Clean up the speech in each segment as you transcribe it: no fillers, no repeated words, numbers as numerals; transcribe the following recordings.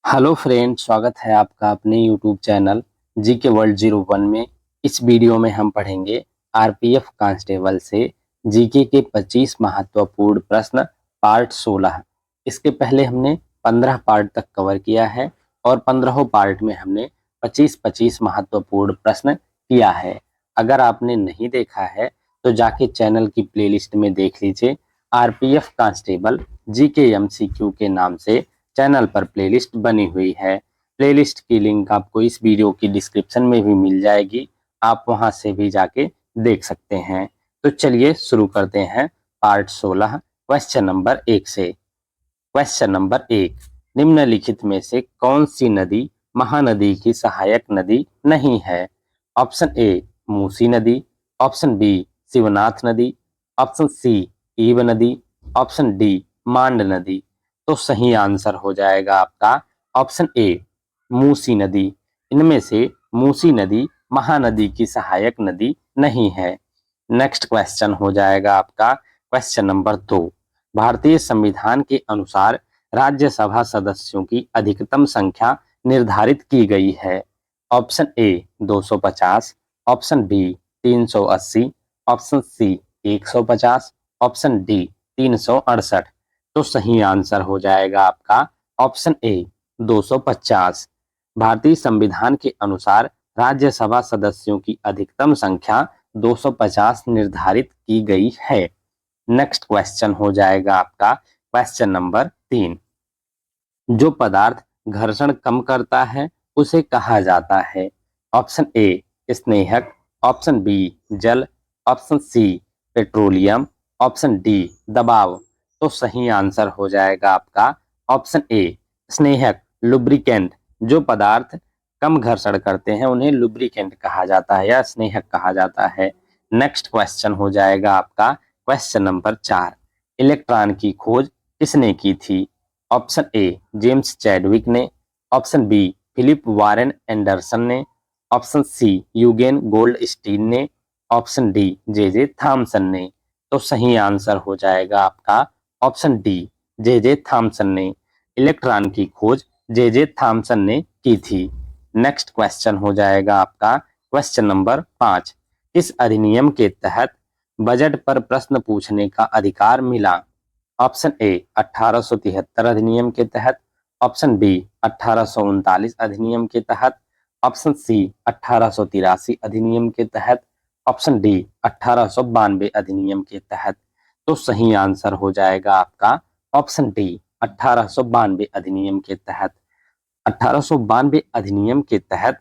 Hello friend, स्वागत है आपका अपने यूट्यूब चैनल जीके वर्ल्ड 01 में। इस वीडियो में हम पढ़ेंगे आरपीएफ कांस्टेबल से जीके के 25 महत्वपूर्ण प्रश्न पार्ट 16। इसके पहले हमने 15 पार्ट तक कवर किया है और 15 पार्ट में हमने 25-25 महत्वपूर्ण प्रश्न किया है। अगर आपने नहीं देखा है तो जाके चैनल की प्लेलिस्ट में देख लीजिए। आरपीएफ कांस्टेबल जीके एमसीक्यू के नाम से चैनल पर प्लेलिस्ट बनी हुई है। प्लेलिस्ट की लिंक आपको इस वीडियो की डिस्क्रिप्शन में भी मिल जाएगी, आप वहां से भी जाके देख सकते हैं। तो चलिए शुरू करते हैं पार्ट 16 क्वेश्चन नंबर 1 से। क्वेश्चन नंबर 1, निम्नलिखित में से कौन सी नदी महानदी की सहायक नदी नहीं है? ऑप्शन ए मूसी नदी, ऑप्शन बी शिवनाथ नदी, ऑप्शन सी ईब नदी, ऑप्शन डी मांड नदी। तो सही आंसर हो जाएगा आपका ऑप्शन ए मूसी नदी। इनमें से मूसी नदी महानदी की सहायक नदी नहीं है। नेक्स्ट क्वेश्चन हो जाएगा आपका क्वेश्चन नंबर 2, भारतीय संविधान के अनुसार राज्यसभा सदस्यों की अधिकतम संख्या निर्धारित की गई है। Option A 250, option B 380, option C 150, option D 368। तो सही आंसर हो जाएगा आपका ऑप्शन ए 250। भारतीय संविधान के अनुसार राज्यसभा सदस्यों की अधिकतम संख्या 250 निर्धारित की गई है। नेक्स्ट क्वेश्चन हो जाएगा आपका क्वेश्चन नंबर 3, जो पदार्थ घर्षण कम करता है उसे कहा जाता है? ऑप्शन ए स्नेहक, ऑप्शन बी जल, option C petroleum, option D दबाव। तो सही आंसर हो जाएगा आपका ऑप्शन ए स्नेहक, लुब्रिकेंट। जो पदार्थ कम घर्षण करते हैं उन्हें लुब्रिकेंट कहा जाता है या स्नेहक कहा जाता है। नेक्स्ट क्वेश्चन हो जाएगा आपका क्वेश्चन नंबर 4, इलेक्ट्रॉन की खोज किसने की थी? ऑप्शन ए जेम्स चैडविक ने, option B Philip Warren Anderson ने, ऑप्शन सी यूगेन गोल्डस्टीन ने, option D J J Thomson ने। तो सही आंसर हो जाएगा आपका option D J J Thomson ने। इलेक्ट्रॉन की खोज जे जे थॉमसन ने की थी। नेक्स्ट क्वेश्चन हो जाएगा आपका क्वेश्चन नंबर 5, किस अधिनियम के तहत बजट पर प्रश्न पूछने का अधिकार मिला? ऑप्शन ए 1873 अधिनियम के तहत, ऑप्शन बी 1839 अधिनियम के तहत, ऑप्शन सी 1883 अधिनियम के तहत, ऑप्शन डी 1892 अधिनियम के तहत। तो सही आंसर हो जाएगा आपका ऑप्शन डी 1892 अधिनियम के तहत। 1892 अधिनियम के तहत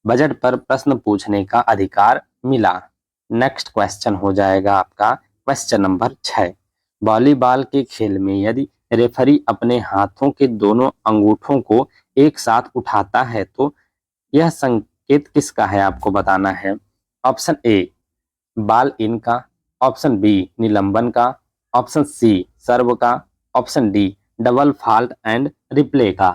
बजट पर प्रश्न पूछने का अधिकार मिला। नेक्स्ट क्वेश्चन हो जाएगा आपका क्वेश्चन नंबर 6, वॉलीबॉल के खेल में यदि रेफरी अपने हाथों के दोनों अंगूठों को एक साथ उठाता है तो यह संकेत किसका है आपको बताना है। ऑप्शन ए बाल इन का, ऑप्शन बी निलंबन का, ऑप्शन सी सर्व का, option D double fault and replay का।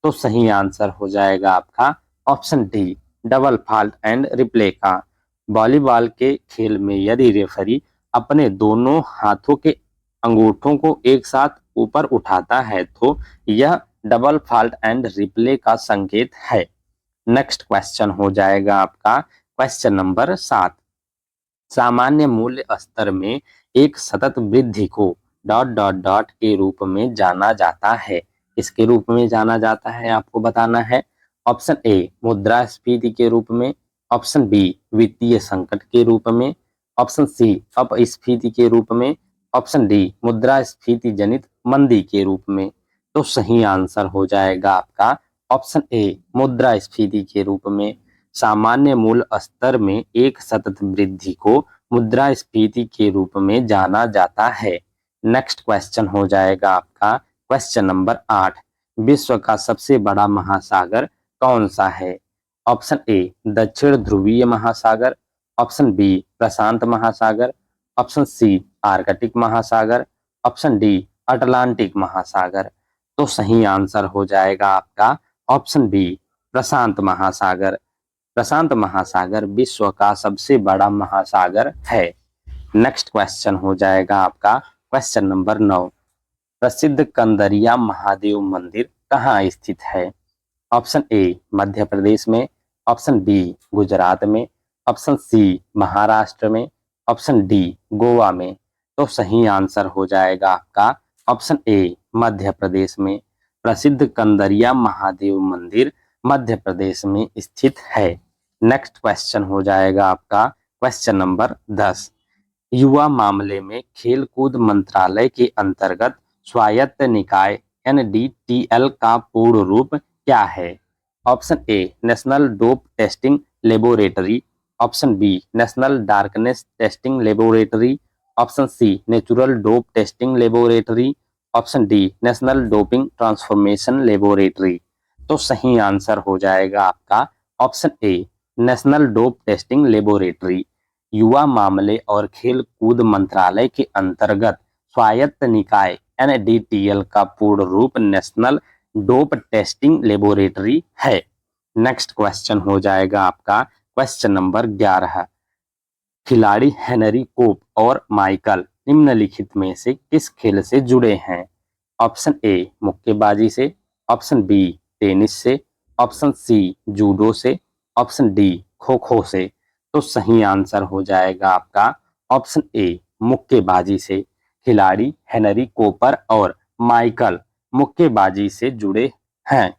तो सही आंसर हो जाएगा आपका option D double fault and replay का। वॉलीबॉल के खेल में यदि रेफरी अपने दोनों हाथों के अंगूठों को एक साथ ऊपर उठाता है तो यह डबल फॉल्ट एंड रिप्ले का संकेत है। नेक्स्ट क्वेश्चन हो जाएगा आपका क्वेश्चन नंबर 7, सामान्य मूल्य स्तर में एक सतत वृद्धि को डॉट डॉट डॉट के रूप में जाना जाता है। इसके रूप में जाना जाता है आपको बताना है। ऑप्शन ए मुद्रास्फीति के रूप में, ऑप्शन बी वित्तीय संकट के रूप में, ऑप्शन सी अपस्फीति के रूप में, ऑप्शन डी मुद्रास्फीति जनित मंदी के रूप में। तो सही आंसर हो जाएगा आपका ऑप्शन ए मुद्रास्फीति के रूप में। सामान्य मूल्य स्तर में एक सतत वृद्धि को मुद्रास्फीति के रूप में जाना जाता है। नेक्स्ट क्वेश्चन हो जाएगा आपका क्वेश्चन नंबर 8, विश्व का सबसे बड़ा महासागर कौन सा है? ऑप्शन ए दक्षिण ध्रुवीय महासागर, ऑप्शन बी प्रशांत महासागर, ऑप्शन सी आर्कटिक महासागर, ऑप्शन डी अटलांटिक महासागर। तो सही आंसर हो जाएगा आपका ऑप्शन बी प्रशांत महासागर। प्रशांत महासागर विश्व का सबसे बड़ा महासागर है। नेक्स्ट क्वेश्चन हो जाएगा आपका क्वेश्चन नंबर 9, प्रसिद्ध कंदरिया महादेव मंदिर कहाँ स्थित है? ऑप्शन ए मध्य प्रदेश में, ऑप्शन बी गुजरात में, ऑप्शन सी महाराष्ट्र में, ऑप्शन डी गोवा में। तो सही आंसर हो जाएगा आपका ऑप्शन ए मध्य प्रदेश में। प्रसिद्ध कंदरिया महादेव मंदिर मध्य प्रदेश में स्थित है। नेक्स्ट क्वेश्चन हो जाएगा आपका क्वेश्चन नंबर 10। युवा मामले में खेलकूद मंत्रालय के अंतर्गत स्वायत्त निकाय NDTL का पूर्ण रूप क्या है? Option A national dope testing laboratory, option B national darkness testing laboratory, option C natural dope testing laboratory, option D national doping transformation laboratory. तो सही आंसर हो जाएगा आपका option A national dope testing laboratory. युवा मामले और खेल कूद मंत्रालय के अंतर्गत स्वायत्त निकाय NDTL का पूर्ण रूप नेशनल डोप टेस्टिंग लेबोरेटरी है। नेक्स्ट क्वेश्चन हो जाएगा आपका क्वेश्चन नंबर 11। खिलाड़ी हेनरी कोप और माइकल निम्नलिखित में से किस खेल से जुड़े हैं? ऑप्शन ए मुक्केबाजी से, ऑप्शन बी टेनिस से, ऑप्शन सी जूडो से, ऑप्शन डी खो खो से। तो सही आंसर हो जाएगा आपका ऑप्शन ए मुक्केबाजी से। खिलाड़ी हेनरी कोपर और माइकल मुक्केबाजी से जुड़े हैं।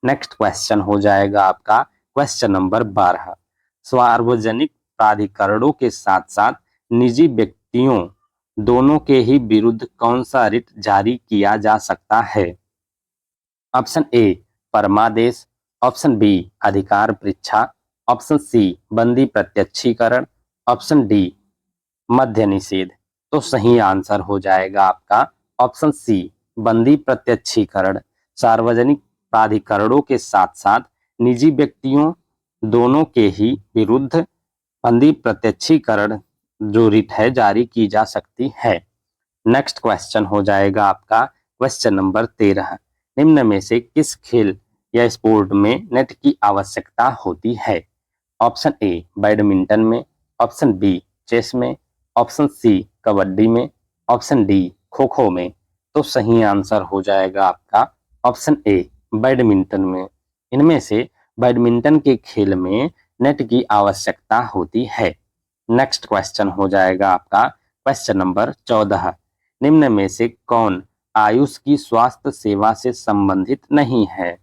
नेक्स्ट क्वेश्चन हो जाएगा आपका क्वेश्चन नंबर 12। सार्वजनिक प्राधिकरणों के साथ साथ निजी व्यक्तियों दोनों के ही विरुद्ध कौन सा रिट जारी किया जा सकता है? ऑप्शन ए परमादेश, ऑप्शन बी अधिकार परीक्षा, ऑप्शन सी बंदी प्रत्यक्षीकरण, ऑप्शन डी मध्य निषेध। तो सही आंसर हो जाएगा आपका ऑप्शन सी बंदी प्रत्यक्षीकरण। सार्वजनिक प्राधिकरणों के साथ साथ निजी व्यक्तियों दोनों के ही विरुद्ध बंदी प्रत्यक्षीकरण जो रिट है जारी की जा सकती है। नेक्स्ट क्वेश्चन हो जाएगा आपका क्वेश्चन नंबर 13। निम्न में से किस खेल या स्पोर्ट में नेट की आवश्यकता होती है? ऑप्शन ए बैडमिंटन में, ऑप्शन बी चेस में, ऑप्शन सी कबड्डी में, ऑप्शन डी खो खो में। तो सही आंसर हो जाएगा आपका ऑप्शन ए बैडमिंटन में। इनमें से बैडमिंटन के खेल में नेट की आवश्यकता होती है। नेक्स्ट क्वेश्चन हो जाएगा आपका क्वेश्चन नंबर 14। निम्न में से कौन आयुष की स्वास्थ्य सेवा से संबंधित नहीं है?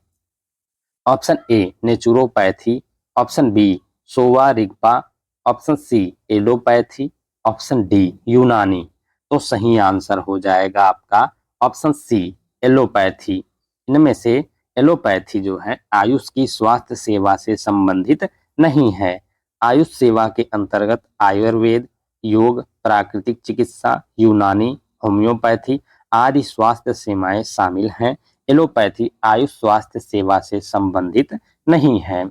Option A naturopathy, option B Sowa Rigpa, option C allopathy, option D Unani. तो सही आंसर हो जाएगा आपका ऑप्शन सी एलोपैथी। इनमें से एलोपैथी जो है आयुष की स्वास्थ्य सेवा से संबंधित नहीं है। आयुष सेवा के अंतर्गत आयुर्वेद, योग, प्राकृतिक चिकित्सा, यूनानी, होम्योपैथी आदि स्वास्थ्य सेवाएं शामिल हैं। एलोपैथी आयुष स्वास्थ्य सेवा से संबंधित नहीं है।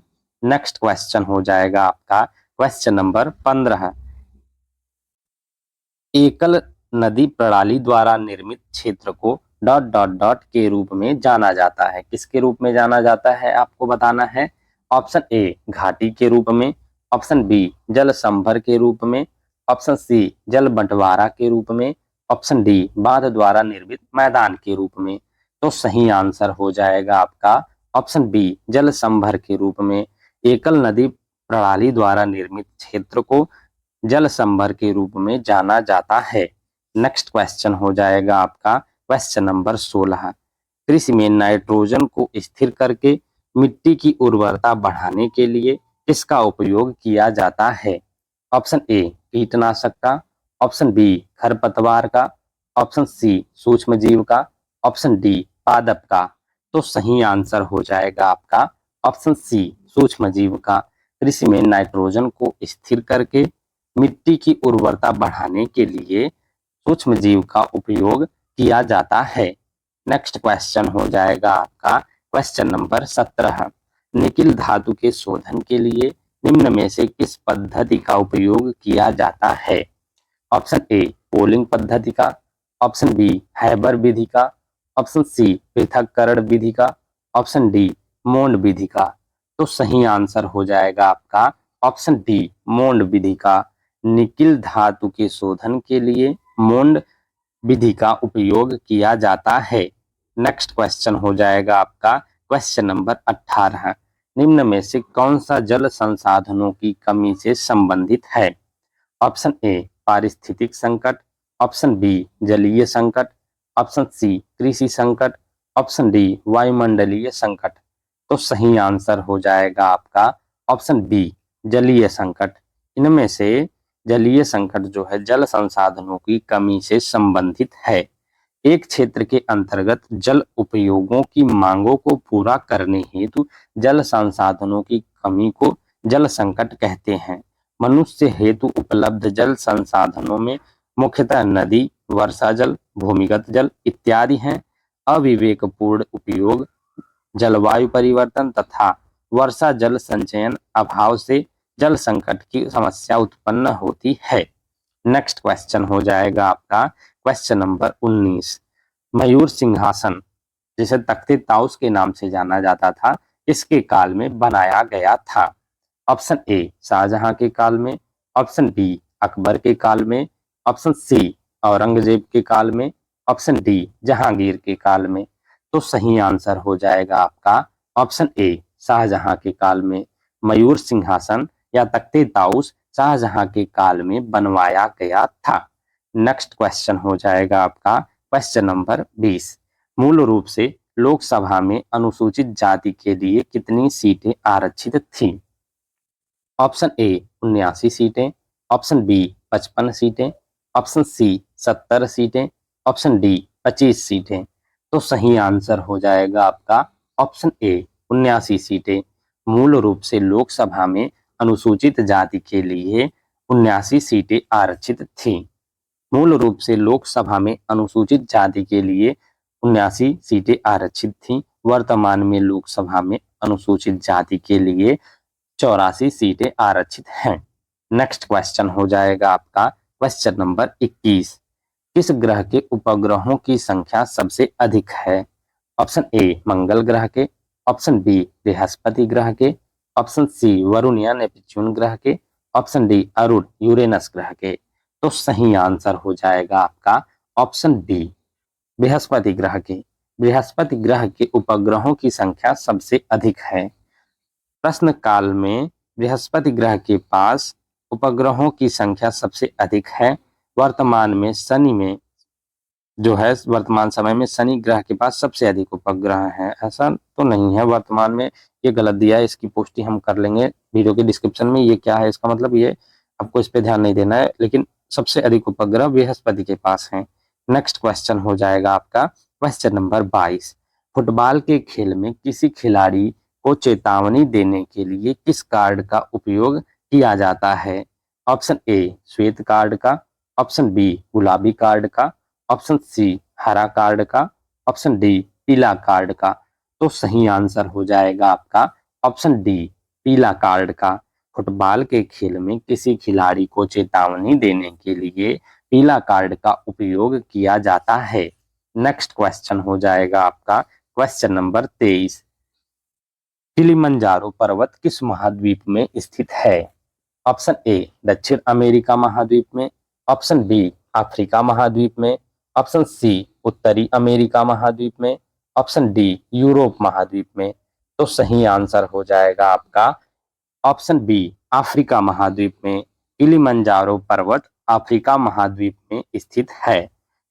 नेक्स्ट क्वेश्चन हो जाएगा आपका क्वेश्चन नंबर 15। एकल नदी प्रणाली द्वारा निर्मित क्षेत्र को डॉट डॉट डॉट के रूप में जाना जाता है। किसके रूप में जाना जाता है आपको बताना है। ऑप्शन ए घाटी के रूप में, ऑप्शन बी जल संभर के रूप में, ऑप्शन सी जल बंटवारा के रूप में, ऑप्शन डी बांध द्वारा निर्मित मैदान के रूप में। तो सही आंसर हो जाएगा आपका ऑप्शन बी जल संभर के रूप में। एकल नदी प्रणाली द्वारा निर्मित क्षेत्र को जल संभर के रूप में जाना जाता है। नेक्स्ट क्वेश्चन हो जाएगा आपका क्वेश्चन नंबर 16। कृषि में नाइट्रोजन को स्थिर करके मिट्टी की उर्वरता बढ़ाने के लिए किसका उपयोग किया जाता है? ऑप्शन ए कीटनाशक का, ऑप्शन बी खरपतवार का, ऑप्शन सी सूक्ष्म जीव का, ऑप्शन डी पादप का। तो सही आंसर हो जाएगा आपका ऑप्शन सी सूक्ष्म जीव का। कृषि में नाइट्रोजन को स्थिर करके मिट्टी की उर्वरता बढ़ाने के लिए सूक्ष्म जीव का उपयोग किया जाता है। नेक्स्ट क्वेश्चन हो जाएगा आपका क्वेश्चन नंबर 17। निकिल धातु के शोधन के लिए निम्न में से किस पद्धति का उपयोग किया जाता है? ऑप्शन ए पोलिंग पद्धति का, ऑप्शन बी हैबर विधि का, ऑप्शन सी पृथक्करण विधि का, ऑप्शन डी मोंड विधि का। तो सही आंसर हो जाएगा आपका ऑप्शन डी मोंड विधि का। निकिल धातु के शोधन के लिए मोंड विधि का उपयोग किया जाता है। नेक्स्ट क्वेश्चन हो जाएगा आपका क्वेश्चन नंबर 18, निम्न में से कौन सा जल संसाधनों की कमी से संबंधित है? ऑप्शन ए पारिस्थितिक संकट, ऑप्शन बी जलीय संकट, ऑप्शन सी कृषि संकट, ऑप्शन डी वायुमंडलीय संकट। तो सही आंसर हो जाएगा आपका ऑप्शन बी जलीय संकट। इनमें से जलीय संकट जो है जल संसाधनों की कमी से संबंधित है। एक क्षेत्र के अंतर्गत जल उपयोगों की मांगों को पूरा करने हेतु जल संसाधनों की कमी को जल संकट कहते हैं। मनुष्य हेतु उपलब्ध जल संसाधनों में मुख्यतः नदी, वर्षा जल, भूमिगत जल इत्यादि हैं। अविवेकपूर्ण उपयोग, जलवायु परिवर्तन तथा वर्षा जल संचयन अभाव से जल संकट की समस्या उत्पन्न होती है। नेक्स्ट क्वेश्चन हो जाएगा आपका क्वेश्चन नंबर 19, मयूर सिंहासन जिसे तख्ते ताउस के नाम से जाना जाता था, इसके काल में बनाया गया था? ऑप्शन ए शाहजहां के काल में, ऑप्शन बी अकबर के काल में, ऑप्शन सी औरंगजेब के काल में, ऑप्शन डी जहांगीर के काल में। तो सही आंसर हो जाएगा आपका ऑप्शन ए शाहजहां के काल में। मयूर सिंहासन या तख्ते ताउस शाहजहां के काल में बनवाया गया था। नेक्स्ट क्वेश्चन हो जाएगा आपका क्वेश्चन नंबर 20, मूल रूप से लोकसभा में अनुसूचित जाति के लिए कितनी सीटें आरक्षित थीं? ऑप्शन ए 79 सीटें, ऑप्शन बी 55 सीटें, ऑप्शन सी 70 सीटें, ऑप्शन डी 25 सीटें। तो सही आंसर हो जाएगा आपका ऑप्शन ए 79 सीटें। मूल रूप से लोकसभा में अनुसूचित जाति के लिए 79 सीटें आरक्षित थीं। मूल रूप से लोकसभा में अनुसूचित जाति के लिए 79 सीटें आरक्षित थीं। वर्तमान में लोकसभा में अनुसूचित जाति के लिए 84 सीटें आरक्षित हैं। नेक्स्ट क्वेश्चन हो जाएगा आपका क्वेश्चन नंबर 21, किस ग्रह के उपग्रहों की संख्या सबसे अधिक है? ऑप्शन ए मंगल ग्रह के, ऑप्शन बी बृहस्पति ग्रह के, ऑप्शन सी वरुण या नेपच्यून ग्रह के, ऑप्शन डी अरुण यूरेनस ग्रह के। तो सही आंसर हो जाएगा आपका ऑप्शन बी बृहस्पति ग्रह के। बृहस्पति ग्रह के उपग्रहों की संख्या सबसे अधिक है। प्रश्न काल में बृहस्पति ग्रह के पास उपग्रहों की संख्या सबसे अधिक है। वर्तमान में शनि में जो है वर्तमान समय में शनि ग्रह के पास सबसे अधिक उपग्रह हैं। ऐसा तो नहीं है, वर्तमान में ये गलत दिया है, इसकी पुष्टि हम कर लेंगे वीडियो के डिस्क्रिप्शन में। ये क्या है इसका मतलब, ये आपको इस पे ध्यान नहीं देना है, लेकिन सबसे अधिक उपग्रह बृहस्पति के पास हैं। नेक्स्ट क्वेश्चन हो जाएगा आपका क्वेश्चन नंबर 22, फुटबॉल के खेल में किसी खिलाड़ी को चेतावनी देने के लिए किस कार्ड का उपयोग किया जाता है? ऑप्शन ए श्वेत कार्ड का, ऑप्शन बी गुलाबी कार्ड का, ऑप्शन सी हरा कार्ड का, ऑप्शन डी पीला कार्ड का। तो सही आंसर हो जाएगा आपका ऑप्शन डी पीला कार्ड का। फुटबॉल के खेल में किसी खिलाड़ी को चेतावनी देने के लिए पीला कार्ड का उपयोग किया जाता है। नेक्स्ट क्वेश्चन हो जाएगा आपका क्वेश्चन नंबर 23, किलिमंजारो पर्वत किस महाद्वीप में स्थित है? ऑप्शन ए दक्षिण अमेरिका महाद्वीप में, ऑप्शन बी अफ्रीका महाद्वीप में, ऑप्शन सी उत्तरी अमेरिका महाद्वीप में, ऑप्शन डी यूरोप महाद्वीप में। तो सही आंसर हो जाएगा आपका ऑप्शन बी अफ्रीका महाद्वीप में। किलिमंजारो पर्वत अफ्रीका महाद्वीप में स्थित है।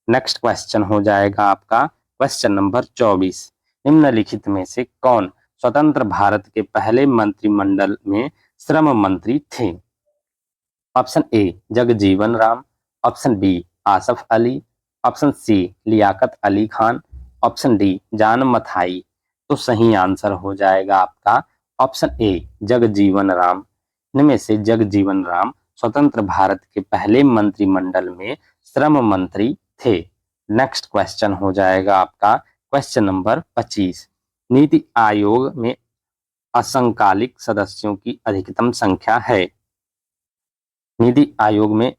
नेक्स्ट क्वेश्चन हो जाएगा आपका क्वेश्चन नंबर 24, निम्नलिखित में से कौन स्वतंत्र भारत के पहले मंत्रिमंडल में श्रम मंत्री थे? Option A Jagjivan Ram, option B Asaf Ali, option C Liaquat Ali Khan, option D John Matthai. तो सही आंसर हो जाएगा आपका ऑप्शन ए जगजीवन राम। इनमें से जगजीवन राम स्वतंत्र भारत के पहले मंत्रिमंडल में श्रम मंत्री थे। नेक्स्ट क्वेश्चन हो जाएगा आपका क्वेश्चन नंबर 25, नीति आयोग में असंकालिक सदस्यों की अधिकतम संख्या है? नीति आयोग में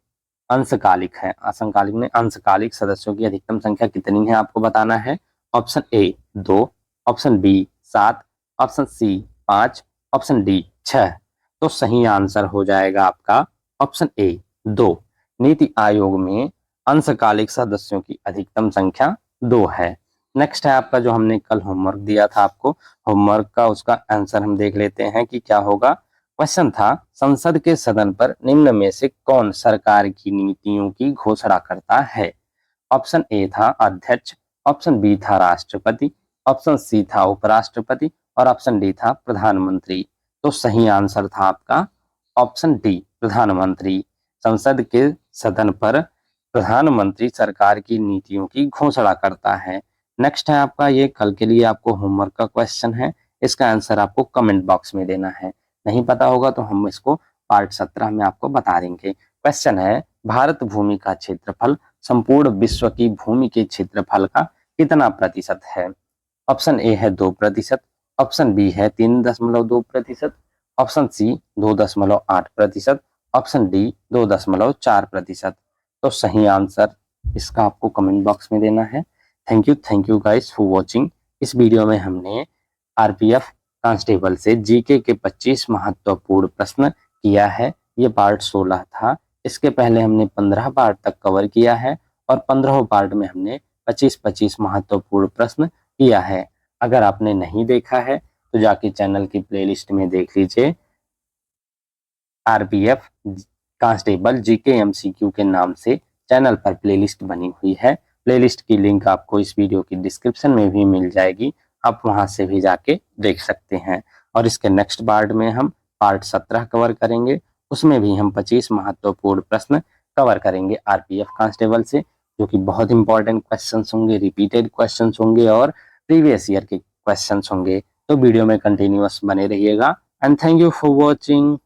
अंशकालिक है, असंकालिक में अंशकालिक सदस्यों की अधिकतम संख्या कितनी है आपको बताना है। Option A 2, option B 7, option C 5, option D 6। तो सही आंसर हो जाएगा आपका ऑप्शन ए 2। नीति आयोग में अंशकालिक सदस्यों की अधिकतम संख्या 2 है। नेक्स्ट है आपका जो हमने कल होमवर्क दिया था आपको, होमवर्क का उसका आंसर हम देख लेते हैं कि क्या होगा। क्वेश्चन था, संसद के सदन पर निम्न में से कौन सरकार की नीतियों की घोषणा करता है। ऑप्शन ए था अध्यक्ष, ऑप्शन बी था राष्ट्रपति, ऑप्शन सी था उपराष्ट्रपति और ऑप्शन डी था प्रधानमंत्री। तो सही आंसर था आपका ऑप्शन डी, प्रधानमंत्री। संसद के सदन पर प्रधानमंत्री सरकार की नीतियों की घोषणा करता है। नेक्स्ट है आपका, ये कल के लिए आपको होमवर्क का क्वेश्चन है, इसका आंसर आपको कमेंट बॉक्स में देना है। नहीं पता होगा तो हम इसको पार्ट 17 में आपको बता देंगे। क्वेश्चन है, भारत भूमि का क्षेत्रफल संपूर्ण विश्व की भूमि के क्षेत्रफल का कितना प्रतिशत है। ऑप्शन ए है 2%, ऑप्शन बी है 3.2%, ऑप्शन सी 2.8%, ऑप्शन डी 2.4%। तो सही आंसर इसका आपको कमेंट बॉक्स में देना है। Thank you guys for watching. इस वीडियो में हमने आरपीएफ कांस्टेबल से जीके के 25 महत्वपूर्ण प्रश्न किया है। ये पार्ट 16 था। इसके पहले हमने 15 पार्ट तक कवर किया है और 15 पार्ट में हमने 25-25 महत्वपूर्ण प्रश्न किया है। अगर आपने नहीं देखा है तो जाके चैनल की प्लेलिस्ट में देख लीजिए। आरपीएफ कांस्टेबल जीके एमसीक्यू के नाम से चैनल पर प्लेलिस्ट बनी हुई है। प्लेलिस्ट की लिंक आपको इस वीडियो की डिस्क्रिप्शन में भी मिल जाएगी, आप वहां से भी जाके देख सकते हैं। और इसके नेक्स्ट पार्ट में हम पार्ट 17 कवर करेंगे, उसमें भी हम 25 महत्वपूर्ण प्रश्न कवर करेंगे आरपीएफ कांस्टेबल से, जो कि बहुत इंपॉर्टेंट क्वेश्चन होंगे, रिपीटेड क्वेश्चन होंगे और प्रीवियस ईयर के क्वेश्चन होंगे। तो वीडियो में कंटिन्यूअस बने रहिएगा and thank you for watching.